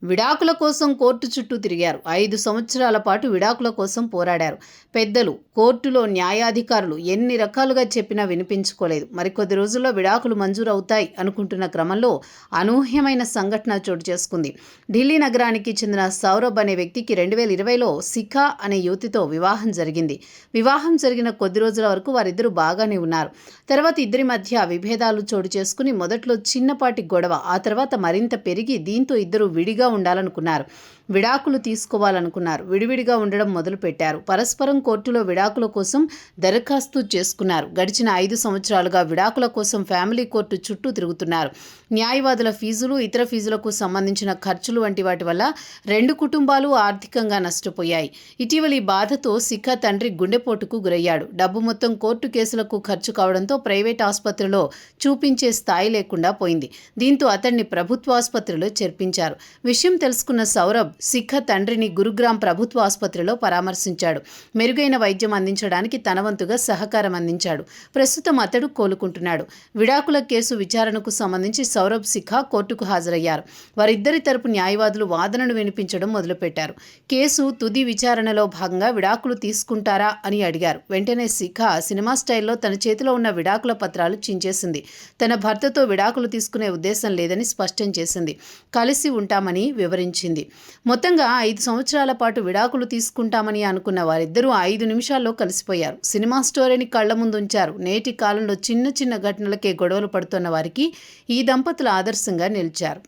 విడాకుల కోసం కోర్టు చుట్టూ తిరిగారు. 5 సంవత్సరాల పాటు విడాకుల కోసం పోరాడారు. పెద్దలు, కోర్టులో న్యాయాధికారులు ఎన్ని రకాలుగా చెప్పినా వినిపించుకోలేదు. మరికొద్ది రోజుల్లో విడాకులు మంజూరు అవుతాయి అనుకుంటున్న క్రమంలో అనూహ్యమైన సంఘటన చోటు చేసుకుంది. ఢిల్లీ నగరానికి చెందిన సౌరభ్ అనే వ్యక్తికి 2020లో శిఖా అనే యువతితో వివాహం జరిగింది. వివాహం జరిగిన కొద్ది రోజుల వరకు వారిద్దరూ బాగానే ఉన్నారు. తర్వాత ఇద్దరి మధ్య విభేదాలు చోటు చేసుకుని మొదట్లో చిన్నపాటి గొడవ, ఆ తర్వాత మరింత పెరిగి దీంతో ఇద్దరు విడిగా ఉండాలనుకున్నారు. విడాకులు తీసుకోవాలనుకున్నారు. విడివిడిగా ఉండడం మొదలుపెట్టారు. పరస్పరం కోర్టులో విడాకుల కోసం దరఖాస్తు చేసుకున్నారు. గడిచిన 5 సంవత్సరాలుగా విడాకుల కోసం ఫ్యామిలీ కోర్టు చుట్టూ తిరుగుతున్నారు. న్యాయవాదుల ఫీజులు, ఇతర ఫీజులకు సంబంధించిన ఖర్చులు వంటి వాటి వల్ల 2 కుటుంబాలు ఆర్థికంగా నష్టపోయాయి. ఇటీవలి బాధతో శిఖా తండ్రి గుండెపోటుకు గురయ్యాడు. డబ్బు మొత్తం కోర్టు కేసులకు ఖర్చు కావడంతో ప్రైవేట్ ఆసుపత్రిలో చూపించే స్థాయి లేకుండా పోయింది. దీంతో అతన్ని ప్రభుత్వ ఆసుపత్రిలో చేర్పించారు. విషయం తెలుసుకున్న సౌరభ్ శిఖా తండ్రిని గురుగ్రామ్ ప్రభుత్వ ఆసుపత్రిలో పరామర్శించాడు. మెరుగైన వైద్యం అందించడానికి తన వంతుగా సహకారం అందించాడు. ప్రస్తుతం అతడు కోలుకుంటున్నాడు. విడాకుల కేసు విచారణకు సంబంధించి సౌరభ్ శిఖా కోర్టుకు హాజరయ్యారు. వారిద్దరి తరపు న్యాయవాదులు వాదనను వినిపించడం మొదలుపెట్టారు. కేసు తుది విచారణలో భాగంగా విడాకులు తీసుకుంటారా అని అడిగారు. వెంటనే శిఖా సినిమా స్టైల్లో తన చేతిలో ఉన్న విడాకుల పత్రాలు చించేసింది. తన భర్తతో విడాకులు తీసుకునే ఉద్దేశం లేదని స్పష్టం చేసింది. కలిసి ఉంటామని వివరించింది. మొత్తంగా 5 సంవత్సరాల పాటు విడాకులు తీసుకుంటామని అనుకున్న వారిద్దరూ 5 నిమిషాల్లో కలిసిపోయారు. సినిమా స్టోరీని కళ్ల ముందుంచారు. నేటి కాలంలో చిన్న చిన్న ఘటనలకే గొడవలు పడుతున్న వారికి ఈ దంపతులు ఆదర్శంగా నిలిచారు.